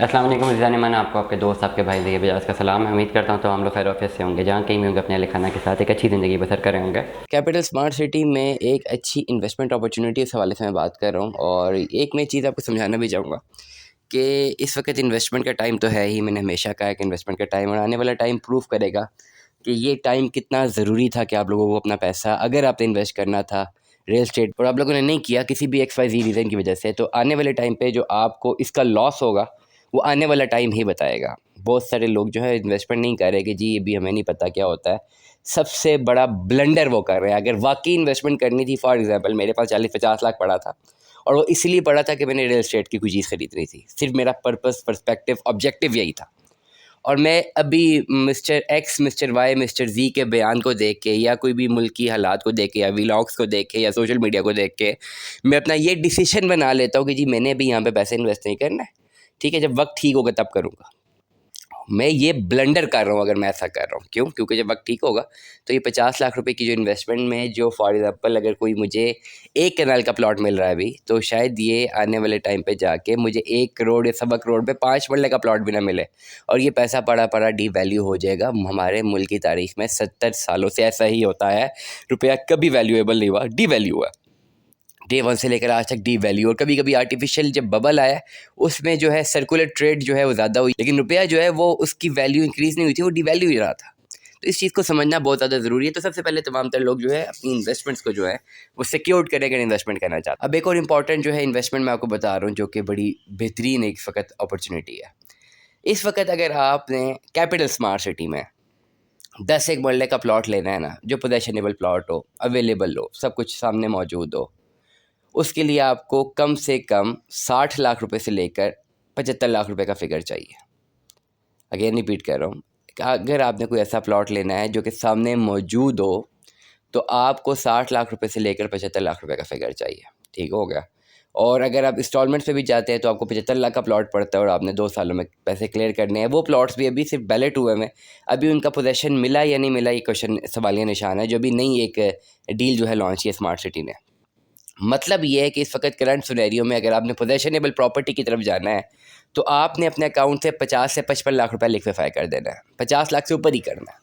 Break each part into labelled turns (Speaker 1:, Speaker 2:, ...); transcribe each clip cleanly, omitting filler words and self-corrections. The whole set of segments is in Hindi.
Speaker 1: अस्सलाम वालेकुम रिज़ान ईमान, आपको आपके दोस्त आपके भाई ज़िया बजाज का सलाम है। उम्मीद करता हूँ तो हम लोग खैर ऑफिस से होंगे, जहाँ कहीं भी होंगे अपने अहल खाना के साथ एक अच्छी ज़िंदगी बसर कर रहे होंगे। कैपिटल स्मार्ट सिटी में एक अच्छी इन्वेस्टमेंट अपॉर्चुनिटी इस हवाले से मैं बात कर रहा हूँ, और एक मैं चीज़ आपको समझाना भी चाहूँगा कि इस वक्त इन्वेस्टमेंट का टाइम तो है ही। मैंने हमेशा कहा है कि इन्वेस्टमेंट का टाइम, और आने वाला टाइम प्रूव करेगा कि ये टाइम कितना ज़रूरी था कि आप लोगों को अपना पैसा, अगर आपने इन्वेस्ट करना था रियल स्टेट और आप लोगों ने नहीं किया किसी भी XYZ रीज़न की वजह से, तो आने वाले टाइम पे जो आपको इसका लॉस होगा वो आने वाला टाइम ही बताएगा। बहुत सारे लोग जो है इन्वेस्टमेंट नहीं कर रहे कि जी अभी हमें नहीं पता क्या होता है। सबसे बड़ा ब्लंडर वो कर रहे हैं। अगर वाकई इन्वेस्टमेंट करनी थी, फॉर एग्जांपल मेरे पास 40-50 लाख पड़ा था, और वो इसलिए पड़ा था कि मैंने रियल एस्टेट की कोई चीज़ खरीदनी थी। सिर्फ मेरा पर्पस, पर्सपेक्टिव, ऑब्जेक्टिव यही था। और मैं अभी mister X, mister Y, mister G के बयान को देख के, या कोई भी मुल्क की हालात को देख के, या व्लॉग्स को देख के, या सोशल मीडिया को देख के मैं अपना ये डिसीजन बना लेता हूँ कि जी मैंने अभी यहाँ पे पैसे इन्वेस्ट नहीं करना है। ठीक है, जब वक्त ठीक होगा तब करूँगा। मैं ये ब्लंडर कर रहा हूँ अगर मैं ऐसा कर रहा हूँ। क्यों? क्योंकि जब वक्त ठीक होगा तो ये 50 लाख रुपए की जो इन्वेस्टमेंट में, जो फॉर एग्जांपल अगर कोई मुझे 1 कनाल का प्लॉट मिल रहा है अभी, तो शायद ये आने वाले टाइम पे जाके मुझे 1 करोड़ या 1.25 करोड़ पे 5 मरले का प्लॉट भी ना मिले, और ये पैसा पड़ा पड़ा डी वैल्यू हो जाएगा। हमारे मुल्क की तारीख में 70 सालों से ऐसा ही होता है। रुपया कभी वैल्यूएबल नहीं हुआ, डी वैल्यू हुआ। डे वन से लेकर आज तक डी वैल्यू। और कभी कभी आर्टिफिशियल जब बबल आया, उसमें जो है सर्कुलर ट्रेड जो है वो ज़्यादा हुई, लेकिन रुपया जो है वो उसकी वैल्यू इंक्रीज़ नहीं हुई थी, वो डी वैल्यू ही रहा था। तो इस चीज़ को समझना बहुत ज़्यादा ज़रूरी है। तो सबसे पहले तमाम तर लोग जो है अपनी इन्वेस्टमेंट्स को जो है वो सिक्योर्ड करें अगर इन्वेस्टमेंट करना चाहते हैं। अब एक और इंपॉर्टेंट जो है इन्वेस्टमेंट मैं आपको बता रहा हूँ, जो कि बड़ी बेहतरीन एक फ़कत अपॉर्चुनिटी है। इस वक्त अगर आपने कैपिटल स्मार्ट सिटी में 10 एक मरले का प्लॉट लेना है ना, जो पोजेशनेबल प्लॉट हो, अवेलेबल हो, सब कुछ सामने मौजूद हो, उसके लिए आपको कम से कम 60 लाख रुपए से लेकर 75 लाख रुपए का फिगर चाहिए। अगेन रिपीट कर रहा हूँ, अगर आपने कोई ऐसा प्लॉट लेना है जो कि सामने मौजूद हो, तो आपको 60 लाख रुपए से लेकर 75 लाख रुपए का फिगर चाहिए। ठीक हो गया। और अगर आप इंस्टॉलमेंट्स पे भी जाते हैं तो आपको 75 लाख का प्लॉट पड़ता है, और आपने 2 सालों में पैसे क्लियर करने हैं। वो प्लॉट्स भी अभी सिर्फ बैलेट हुए हैं, अभी उनका पोजेशन मिला या नहीं मिला, ये क्वेश्चन सवालिया निशान है, जो भी नई एक डील जो है लॉन्च की है स्मार्ट सिटी ने। मतलब ये है कि इस वक्त करंट सिनेरियो में अगर आपने पोजेशनेबल प्रॉपर्टी की तरफ जाना है, तो आपने अपने अकाउंट से 50 से 55 लाख रुपए लिक्विफाई कर देना है। 50 लाख से ऊपर ही करना है,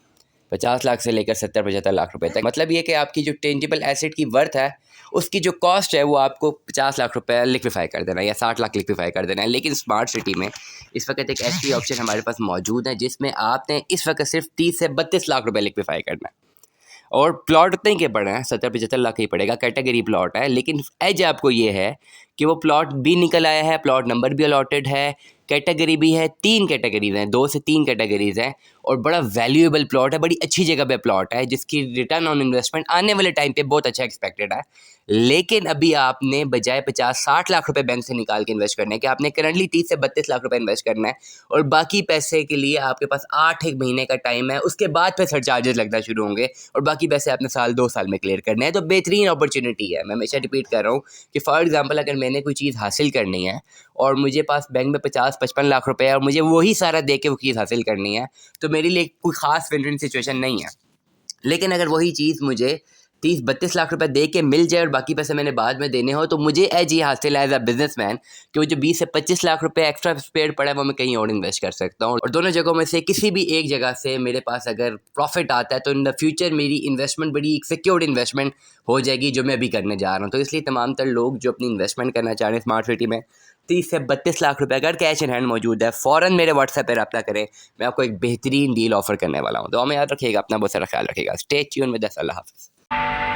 Speaker 1: 50 लाख से लेकर 70-75 लाख रुपए तक। मतलब ये कि आपकी जो टेंजिबल एसेट की वर्थ है, उसकी जो कॉस्ट है, वो आपको 50 लाख रुपए लिक्विफाई कर देना है, या 60 लाख लिक्विफाई कर देना है। लेकिन स्मार्ट सिटी में इस वक्त एक ऐसी ऑप्शन हमारे पास मौजूद है जिसमें आपने इस वक्त सिर्फ 30 से 32 लाख रुपए लिक्विफाई करना है। और प्लॉट उतने ही के पड़े हैं, 70-75 लाख ही पड़ेगा, कैटेगरी प्लॉट है। लेकिन एज आपको ये है कि वो प्लॉट भी निकल आया है, प्लॉट नंबर भी अलॉटेड है, कैटेगरी भी है। 3 कैटेगरीज हैं, 2 से 3 कैटेगरीज हैं, और बड़ा वैल्यूएबल प्लॉट है, बड़ी अच्छी जगह पे प्लॉट है, जिसकी रिटर्न ऑन इन्वेस्टमेंट आने वाले टाइम पे बहुत अच्छा एक्सपेक्टेड है। लेकिन अभी आपने बजाय 50-60 लाख रुपए बैंक से निकाल के इन्वेस्ट करने के, आपने करंटली 30 से 32 लाख रुपए इन्वेस्ट करना है, और बाकी पैसे के लिए आपके पास 8 एक महीने का टाइम है। उसके बाद फिर सरचार्जेस लगना शुरू होंगे, और बाकी पैसे आपने 1-2 साल में क्लियर करने हैं। तो बेहतरीन अपॉर्चुनिटी है। मैं हमेशा रिपीट कर रहा हूँ कि फॉर एग्जांपल अगर मैंने कोई चीज़ हासिल करनी है, और मुझे पास बैंक में 50-55 लाख रुपए है, और मुझे वही सारा दे के वो चीज़ हासिल करनी है, तो मेरे लिए कोई ख़ास विन विन सिचुएशन नहीं है। लेकिन अगर वही चीज़ मुझे 30-32 लाख रुपए दे के मिल जाए, और बाकी पैसे मैंने बाद में देने हो, तो मुझे एज ये हासिल है एज अ बिजनेसमैन कि वो जो 20 से 25 लाख रुपए एक्स्ट्रा स्पेयर पड़ा है, वो मैं कहीं और इन्वेस्ट कर सकता हूँ। और दोनों जगहों में से किसी भी एक जगह से मेरे पास अगर प्रॉफिट आता है, तो इन द फ्यूचर मेरी इन्वेस्टमेंट बड़ी सिक्योर्ड इन्वेस्टमेंट हो जाएगी, जो मैं अभी करने जा रहा हूँ। तो इसलिए तमाम तर लोग जो अपनी इन्वेस्टमेंट करना चाह रहे हैं स्मार्ट सिटी में, 30 से 32 लाख रुपए अगर कैश इन हैंड मौजूद है, फ़ौरन मेरे व्हाट्सएप पर रब्ता करें। मैं आपको एक बेहतरीन डील ऑफर करने वाला हूँ। तो हमें याद रखिएगा, अपना बहुत सारा ख्याल रखिएगा। Stay tune with us. अल्लाह हाफ़िज़।